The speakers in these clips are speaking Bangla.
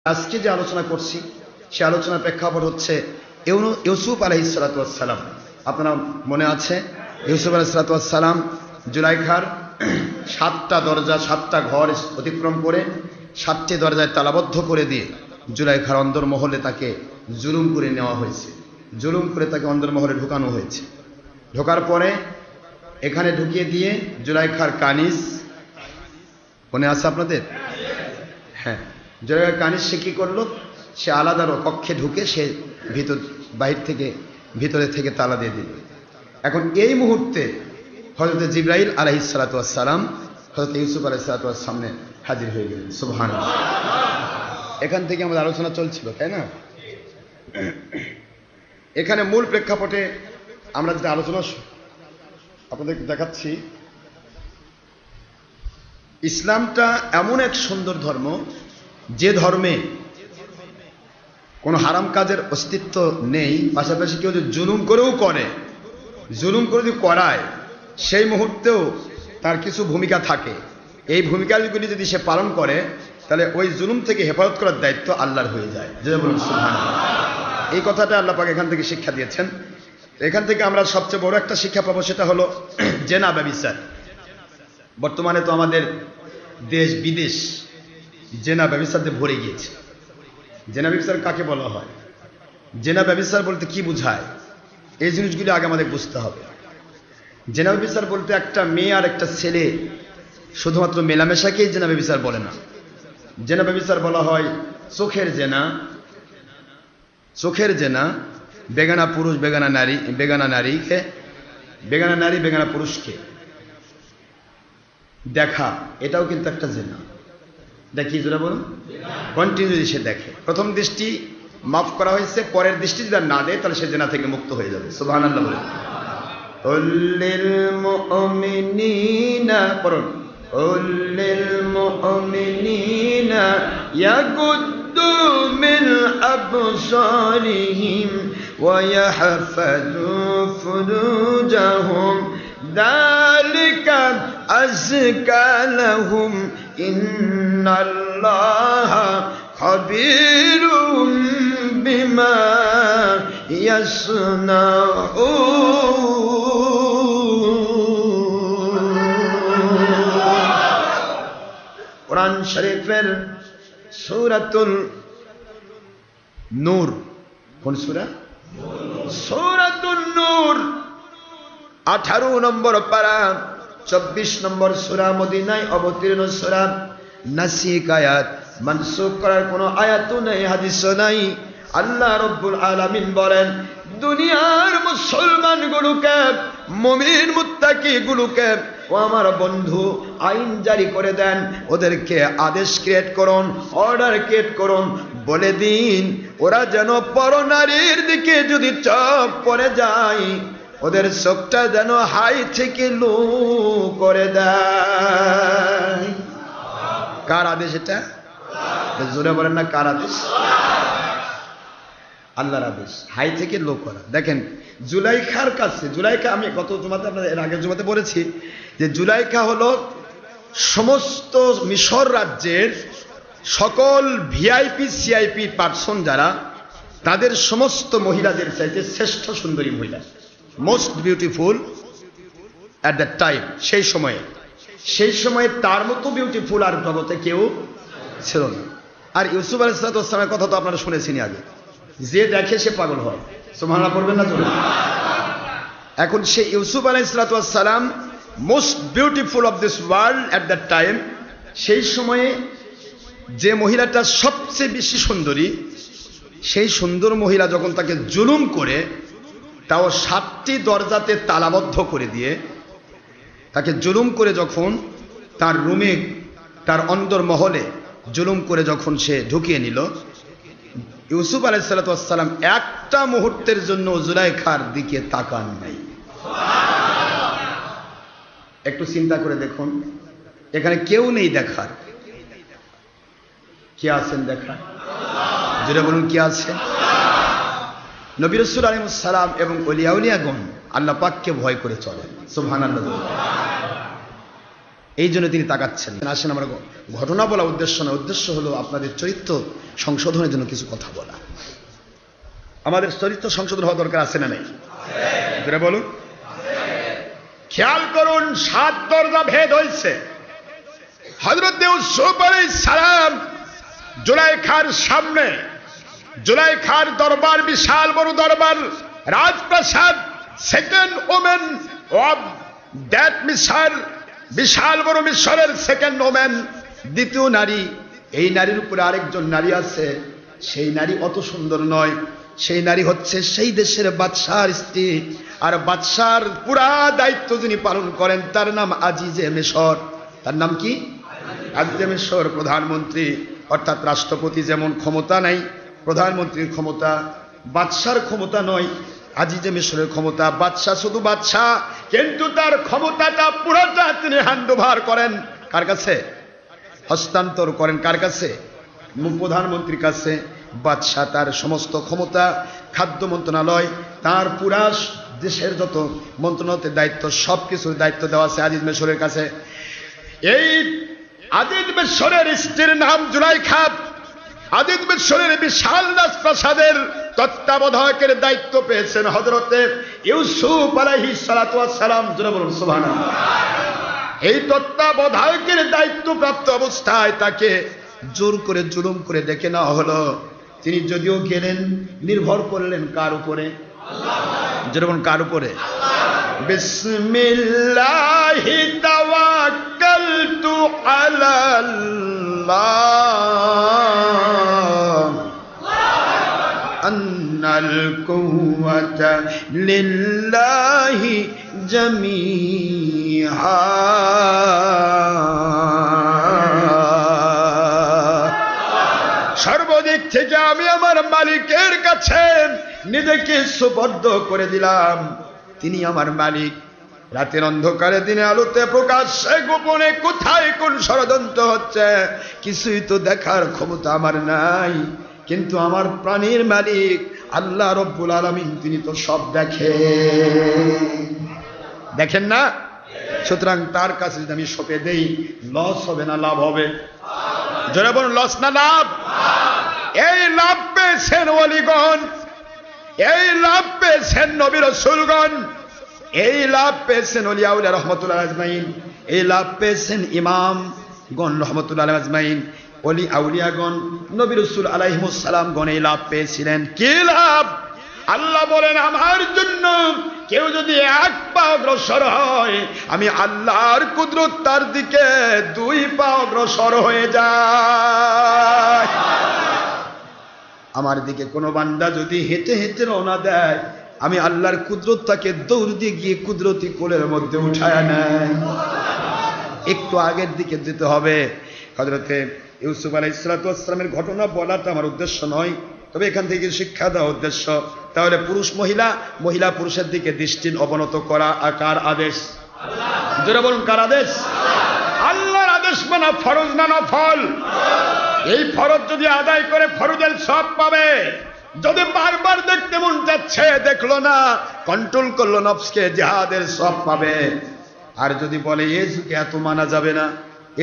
আজকে যে আলোচনা করছি সে আলোচনার প্রেক্ষাপট হচ্ছে ইউসুফ আলাইহিস সালাতু ওয়াস সালাম। আপনারা মনে আছে ইউসুফ আলাইহিস সালাতু ওয়াস সালাম জুলাইখার 7টা দরজা 7টা ঘর অতিক্রম করে 7টি দরজায় তালাবদ্ধ করে দিয়ে জুলাইখার অন্দরমহলে তাকে জুলুম করে নেওয়া হয়েছে, জুলুম করে তাকে অন্দরমহলে ঢুকানো হয়েছে। ঢোকার পরে এখানে ঢুকিয়ে দিয়ে জুলাইখার কানিজ মনে আছে আপনাদের? হ্যাঁ, জুলাইখার কানিজ সে কী করলো, সে আলাদা কক্ষে ঢুকে সে ভিতরে থেকে তালা দিয়ে দিল। এখন এই মুহূর্তে হযরত জিবরাইল আলাইহিস সালাতু ওয়াস সালাম হযরত ইউসুফ আলাইহিস সালাতু ওয়াস সামনে হাজির হয়ে গেলেন। সুবহানাল্লাহ। এখান থেকে আমাদের আলোচনা চলছিল, তাই না? এখানে মূল প্রেক্ষাপটে আমরা যেটা আলোচনা আপনাদেরকে দেখাচ্ছি, ইসলামটা এমন এক সুন্দর ধর্ম যে ধর্মে কোনো হারাম কাজের অস্তিত্ব নেই, পাশাপাশি কেউ যদি জুলুম করেও করে, জুলুম করে যদি করায় সেই মুহূর্তেও তার কিছু ভূমিকা থাকে। এই ভূমিকাগুলি যদি সে পালন করে তাহলে ওই জুলুম থেকে হেফাজত করার দায়িত্ব আল্লাহর হয়ে যায়। যেটা বলুন সুবহানাল্লাহ। এই কথাটা আল্লাহ পাক এখান থেকে শিক্ষা দিয়েছেন। এখান থেকে আমরা সবচেয়ে বড় একটা শিক্ষা পাবো, সেটা হলো জেনা ব্যভিচার। বর্তমানে তো আমাদের দেশ বিদেশ জেনা ব্যভিচারে ভরে গিয়েছে। জেনা ব্যভিচার কাকে বলা হয়, জেনা ব্যভিচার বলতে কি বোঝায়, এই জিনিসগুলি আগে আমাদের বুঝতে হবে। জেনা ব্যভিচার বলতে একটা মেয়ে আর একটা ছেলে শুধুমাত্র মেলামেশাকেই জেনা ব্যভিচার বলে না। জেনা ব্যভিচার বলা হয় চোখের জেনা, চোখের জেনা, বেগানা পুরুষ বেগানা নারী, বেগানা নারীকে, বেগানা নারী বেগানা পুরুষকে দেখা, এটাও কিন্তু একটা জেনা। দেখি যেটা বলুন, কন্টিনিউ সে দেখে, প্রথম দৃষ্টি মাফ করা হয়েছে, পরের দৃষ্টি যদি না দেয় তাহলে সে জেনা থেকে মুক্ত হয়ে যাবে। সুবহানাল্লাহ বলে উল্লিল মুমিনিনা পড়ুন, উল্লিল মুমিনিনা ইয়াগুদ্দু মিন আবসারিহিম ওয়া ইয়াহফাযু ফুরুজাহুম যালিকা আযকা লাহুম ইন্নাল্লাহা খাবীরুম বিমা ইয়াসনাউন। কোরআন শরীফের সূরাতুল নূর, কোন সূরা? সূরাতুন নূর 18 নম্বর পারা 24 নম্বর সূরা, মদিনায় অবতীর্ণ সূরা। নাসিক আয়াত, মানসুখ করার কোনো আয়াতও নেই, হাদিসও নাই। আল্লাহ রাব্বুল আলামিন বলেন, দুনিয়ার মুসলমানগুলোকে, মুমিন মুত্তাকিগুলোকে ও আমার বন্ধু আইন জারি করে দেন, ওদেরকে আদেশ ক্রিয়েট করুন, অর্ডার ক্রিয়েট করুন, বলে দিন ওরা যেন পরনারীর দিকে যদি চোখ পড়ে যায় ওদের চোখটা যেন হাই থেকে লো করে দেয়। কার আদেশ এটা? জোরে বলেন না, কার আদেশ? আল্লাহর আদেশ, হাই থেকে লো করা। দেখেন জুলাইখার কাছে, জুলাইখা আমি গত জুমাতে আপনাদের এর আগের জুমাতে বলেছি যে জুলাইখা হলো সমস্ত মিশর রাজ্যের সকল ভিআইপি সিআইপি পার্সন যারা, তাদের সমস্ত মহিলাদের চাইতে শ্রেষ্ঠ সুন্দরী মহিলা, most beautiful at that time. সেই সময়ে তার মতো বিউটিফুল আর জগতে কেউ ছিল না। আর ইউসুফ আলাইহিস সালামের কথা তো আপনারা শুনেছেন আগে, যে দেখে সে পাগল হয়। সুবহানাল্লাহ পড়বেন না জোরে? এখন সেই ইউসুফ আলাইহিস সালাম most beautiful of this world at that time, সেই সময়ে যে মহিলাটা সবচেয়ে বেশি সুন্দরী, সেই সুন্দর মহিলা যখন তাকে জুলুম করে, তাও 7টি দরজাতে তালাবদ্ধ করে দিয়ে তাকে জুলুম করে যখন তার রুমে, তার অন্দরমহলে জুলুম করে যখন সে ঢুকিয়ে নিল, ইউসুফ আলাইহিস সালাম একটা মুহূর্তের জন্য জুলাইখার দিকে তাকান নাই। একটু চিন্তা করে দেখুন, এখানে কেউ নেই দেখার, কে আছেন দেখার? যেটা বলুন, কে আছেন? নবী রাসূল আলাইহিস সালাম এবং ওলিয়া উলিয়াগণ আল্লাহ পাককে ভয় করে চলেন। সুবহানাল্লাহ। এই জন্য তিনি তাকাচ্ছেন। আসেন, আমার ঘটনা বলা উদ্দেশ্য না, উদ্দেশ্য হলো আপনাদের চরিত্র সংশোধনের জন্য কিছু কথা বলা। আমাদের চরিত্র সংশোধন হওয়া দরকার আছে না নাই? বলুন। খেয়াল করুন, 7 দরজা ভেদ হয়েছে। হযরত ইউসুফ আলাইহিস সালাম জুলাইখার সামনে, জুলাইখার দরবার বিশাল বড় দরবার, রাজপ্রাসাদ, সেকেন্ড ওমেন অফ দ্যাট মিশর, বিশাল বড় মিশরের সেকেন্ড ওমেন, দ্বিতীয় নারী। এই নারীর উপরে আরেকজন নারী আছে, সেই নারী অত সুন্দর নয়, সেই নারী হচ্ছে সেই দেশের বাদশার স্ত্রী। আর বাদশার পুরা দায়িত্ব যিনি পালন করেন তার নাম আজিজে মিশর। তার নাম কি? আজিজে মিশর, প্রধানমন্ত্রী। অর্থাৎ রাষ্ট্রপতি যেমন ক্ষমতা নাই, প্রধানমন্ত্রীর ক্ষমতা, বাদশার ক্ষমতা নয়, আজিজে মিশরের ক্ষমতা। বাদশাহ শুধু বাদশাহ, কিন্তু তার ক্ষমতাটা পুরোটা তিনি হ্যান্ড ওভার করেন কার কাছে? হস্তান্তর করেন কার কাছে? প্রধানমন্ত্রীর কাছে। বাদশাহ তার সমস্ত ক্ষমতা, খাদ্য মন্ত্রণালয়, তার পুরা দেশের যত মন্ত্রণালয়ের দায়িত্ব, সবকিছুর দায়িত্ব দেওয়া আছে আজিজ মিশরের কাছে। এই আজিজ মিশরের স্ত্রীর নাম জুলাইখা। আজিজ মিশরের বিশাল রাজপ্রাসাদের তত্ত্বাবধায়কের দায়িত্ব পেয়েছেন হযরতে ইউসুফ আলাইহিস সালাতু ওয়াস সালাম। জোরে বলুন সুবহানাল্লাহ। এই তত্ত্বাবধায়কের দায়িত্বপ্রাপ্ত অবস্থায় তাকে জোর করে জুলুম করে ডেকে নেওয়া হলো। তিনি যদিও গেলেন, নির্ভর করলেন কার উপরে? যেরকম কার উপরে? বিসমিল্লাহি তাওয়াক্কালতু আলাল্লাহ আন্নাল কুওয়াতা লিল্লাহি জামিআ। সর্বদিক থেকে আমি আমার মালিকের কাছে নিজেকে সুবদ্ধ করে দিলাম। তিনি আমার মালিক। রাতের অন্ধকারে দিনে আলোতে প্রকাশ্যে গোপনে কোথায় কোন ষড়যন্ত্র হচ্ছে কিছুই তো দেখার ক্ষমতা আমার নাই, কিন্তু আমার প্রাণীর মালিক আল্লাহ রব্বুল আলামিন তিনি তো সব দেখেন না? সুতরাং তার কাছে যদি আমি সঁপে দেই, লস হবে না লাভ হবে? জোরে বলুন, লস না লাভ? এই লাভ পেয়েছেন ওলিগণ, এই লাভ পেয়েছেন নবী রাসূলগণ, এই লাভ পেয়েছেন ওলিয়া উলিয়া রহমাতুল্লাহ আজমাইন, এই লাভ পেয়েছেন ইমামগণ রহমাতুল্লাহ আজমাইন, ওলি আউলিয়াগণ, নবী রাসূল আলাইহিমুস সালাম গণ এই লাভ পেয়েছিলেন। কি লাভ? আল্লাহ বলেন, আমার জন্য কেউ যদি 1 পা অগ্রসর হয়, আমি আল্লাহর কুদরত তার দিকে 2 পা অগ্রসর হয়ে যায়। আমার দিকে কোনো বান্দা যদি হেঁটে হেঁটে রওনা দেয়, আমি আল্লাহর কুদরত তাকে দৌড় দিয়ে গিয়ে কুদরতি কোলের মধ্যে উঠায় নেয়। একটু আগের দিকে যেতে হবে। হযরতে ইউসুফ আলাইহিস সালাতু ওয়াস সালামের ঘটনা বলাটা আমার উদ্দেশ্য নয়, তবে এখান থেকে শিক্ষা দেওয়া উদ্দেশ্য। তাহলে পুরুষ মহিলা, মহিলা পুরুষের দিকে দৃষ্টি অবনত করা কার আদেশ? যারা বলুন কার আদেশ? আল্লাহর আদেশ মানা ফরজ না নফল? এই ফরজ যদি আদায় করে ফরজের সব পাবে। যদি বারবার দেখতে মন যাচ্ছে দেখলো না, কন্ট্রোল করলো নফসকে, জিহাদের সব পাবে। আর যদি বলে এ যুগে এত মানা যাবে না,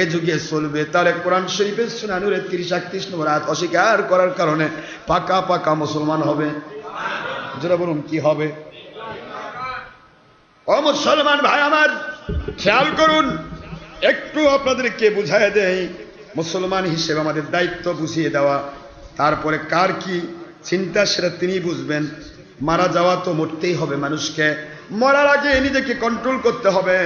এ যুগে চলবে, তাহলে কোরআন শরীফের সূরা নূরের 30-31 নম্বর আয়াত অস্বীকার করার কারণে পাকা পাকা মুসলমান হবে। যারা বলুন কি হবে? ও মুসলমান ভাই আমার, খেয়াল করুন, একটু আপনাদেরকে বুঝায় দেই। মুসলমান হিসেবে আমাদের দায়িত্ব বুঝিয়ে দেওয়া, তারপরে কার কি চিন্তা সেটা তিনি বুঝবেন। মারা যাওয়া তো মরতেই হবে মানুষকে, মরার আগে নিজেকে কন্ট্রোল করতে হবে।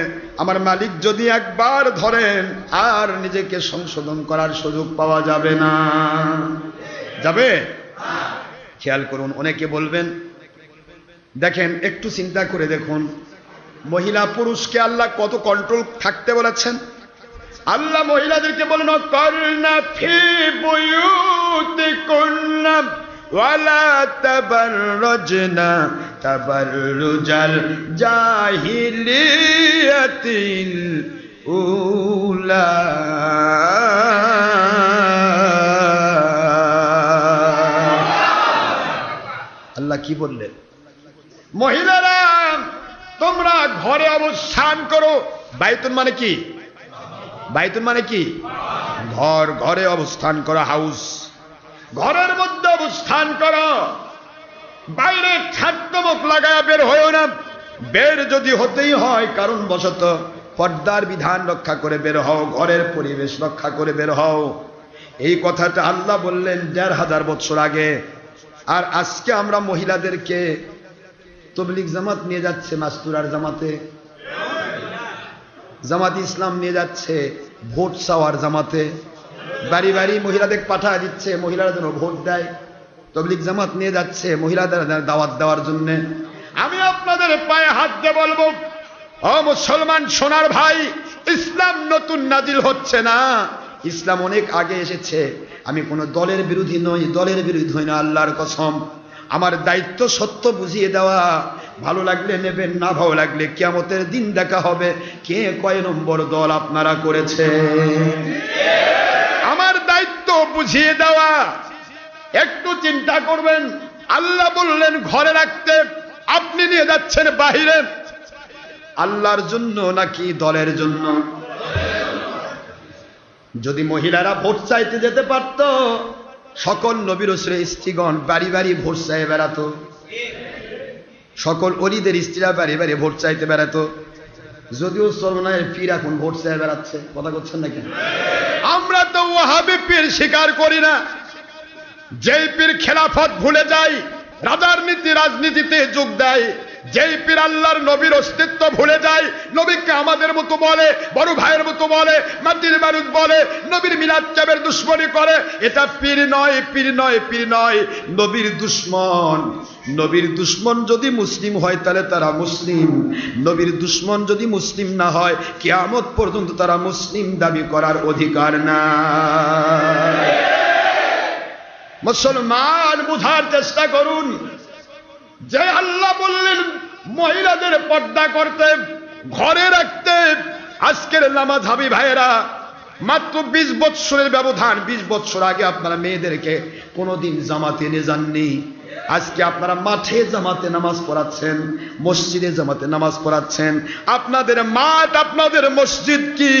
আমার মালিক যদি একবার ধরেন, আর নিজেকে সংশোধন করার সুযোগ পাওয়া যাবে না। যাবে? খেয়াল করুন, অনেকে বলবেন, দেখেন একটু চিন্তা করে দেখুন, মহিলা পুরুষকে আল্লাহ কত কন্ট্রোল থাকতে বলেছেন। আল্লাহ মহিলাদেরকে বলেন, করনা ফি বুয়ুতিকুন্না ওয়ালা তাবাররুজনা তাবাররুজাল জাহিলিয়াতিল উলা। আল্লাহ কি বললেন? মহিলারা তোমরা ঘরে অবস্থান করো। বাইতুন মানে কি? বাইতুল মানে কি? ঘর। ঘরে অবস্থান করা, হাউস। ঘরের মধ্যে অবস্থান করো, বাইরে ছাত্রমুখ লাগায় বের হয়েও না। বের যদি হতেই হয় কারণ বশত, পর্দার বিধান রক্ষা করে বের হও, ঘরের পরিবেশ রক্ষা করে বের হও। এই কথাটা আল্লাহ বললেন ১৫০০ বছর আগে। আর আজকে আমরা মহিলাদেরকে তবলিগ জামাত নিয়ে যাচ্ছে, মাস্তুরার জামাতে, জামাত ইসলাম নিয়ে যাচ্ছে ভোট চাওয়ার জামাতে, বাড়ি বাড়ি মহিলাদের পাঠা দিচ্ছে, মহিলারা যেন ভোট দেয়। তবলিগ জামাত নিয়ে যাচ্ছে মহিলাদের দাওয়াত দেওয়ার জন্য। আমি আপনাদের পায়ে হাত দিয়ে বলবো, ও মুসলমান সোনার ভাই, ইসলাম নতুন নাজিল হচ্ছে না, ইসলাম অনেক আগে এসেছে। আমি কোনো দলের বিরোধী নই, দলের বিরোধী হই না, আল্লাহর কসম। আমার দায়িত্ব সত্য বুঝিয়ে দেওয়া। ভালো লাগলে নেবেন, না ভালো লাগলে কিয়ামতের দিন দেখা হবে কে কয় নম্বর দল আপনারা করেছে। আমার দায়িত্ব বুঝিয়ে দেওয়া। একটু চিন্তা করবেন, আল্লাহ বললেন ঘরে রাখতে, আপনি নিয়ে যাচ্ছেন বাহিরে। আল্লাহর জন্য নাকি দলের জন্য? যদি মহিলারা ভোট চাইতে যেতে পারত, সকল নবী রাসূলের স্ত্রীগণ বাড়ি বাড়ি ভোট চাইতে বেড়াতো, সকল ওলিদের স্ত্রীরা বাড়ি বাড়ি ভোট চাইতে বেড়াতো। যদিও চরমনায়ের পীর এখন ভোট চাইতে বেড়াচ্ছে, কথা করছেন না কেন? আমরা তো ওয়াহাবি পীর স্বীকার করি না। যেই পীর খেলাফত ভুলে যায়, রাজার নীতি রাজনীতিতে যোগ দেয়, যেই পীর আল্লাহর নবীর অস্তিত্ব ভুলে যায়, নবীকে আমাদের মতো বলে, বড় ভাইয়ের মতো বলে, মাটির বারুদ বলে, নবীর মিলাদ চাবের দুশ্মনী করে, এটা পীর নয়, পীর নয়, পীর নয়, নবীর দুশ্মন। নবীর দুশ্মন যদি মুসলিম হয় তাহলে তারা মুসলিম, নবীর দুশ্মন যদি মুসলিম না হয় কিয়ামত পর্যন্ত তারা মুসলিম দাবি করার অধিকার নাই। মুসলমান বুঝার চেষ্টা করুন যে আল্লাহ বললেন মহিলাদের পর্দা করতে, ঘরে রাখতে। আজকের নামাজহাবী ভাইয়েরা, মাত্র 20 বছরের ব্যবধান, 20 বছর আগে আপনারা মেয়েদেরকে কোনোদিন জামাতে নিয়ে যাননি। আজকে আপনারা মাঠে জামাতে নামাজ পড়াচ্ছেন, মসজিদে জামাতে নামাজ পড়াচ্ছেন। আপনাদের মাঠ, আপনাদের মসজিদ কি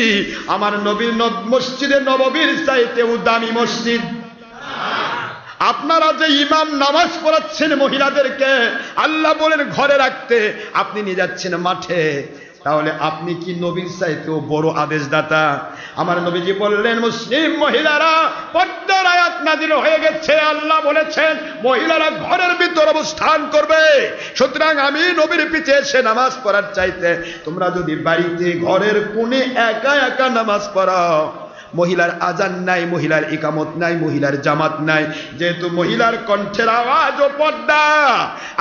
আমার নবীর মসজিদে নববীর চাইতেও দামি মসজিদ? আপনারা যে ইমাম নামাজ পড়াচ্ছেন মহিলাদেরকে, আল্লাহ বলেন ঘরে রাখতে, আপনি নিয়ে যাচ্ছেন মাঠে, তাহলে আপনি কি নবীর চাইতেও বড় আদেশদাতা? আমার নবীজি বললেন মুসলিম মহিলারা পর্দার আয়াত নাযিল হয়ে গেছে, আল্লাহ বলেছেন মহিলারা ঘরের ভিতর অবস্থান করবে। সুতরাং আমি নবীর পিছে এসে নামাজ পড়ার চাইতে তোমরা যদি বাড়িতে ঘরের কোণে একা একা নামাজ পড়াও, মহিলার আজান নাই, মহিলার ইকামত নাই, মহিলার জামাত নাই, যেহেতু মহিলার কণ্ঠের আওয়াজ ও পর্দা।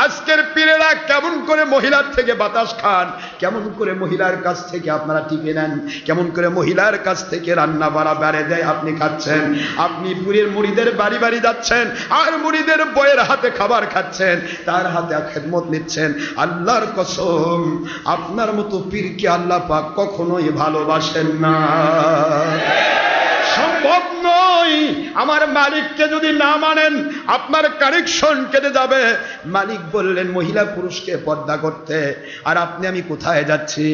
আজকের পীরেরা কেমন করে মহিলার থেকে বাতাস খান, কেমন করে মহিলার কাছ থেকে আপনারা টিপে নেন, কেমন করে মহিলার কাছ থেকে রান্না বাড়া বেড়ে দেয় আপনি খাচ্ছেন। আপনি পীরের মুরিদের বাড়ি বাড়ি যাচ্ছেন আর মুরিদের বইয়ের হাতে খাবার খাচ্ছেন, তার হাতে খেদমত নিচ্ছেন। আল্লাহর কসম, আপনার মতো পীরকে আল্লাহ পাক কখনোই ভালোবাসেন না, সম্ভব নয়। আমার মালিককে যদি না মানেন আপনার কানেকশন কেটে যাবে। মালিক বললেন মহিলা পুরুষকে পর্দা করতে, আর আপনি আমি কোথায় যাচ্ছি?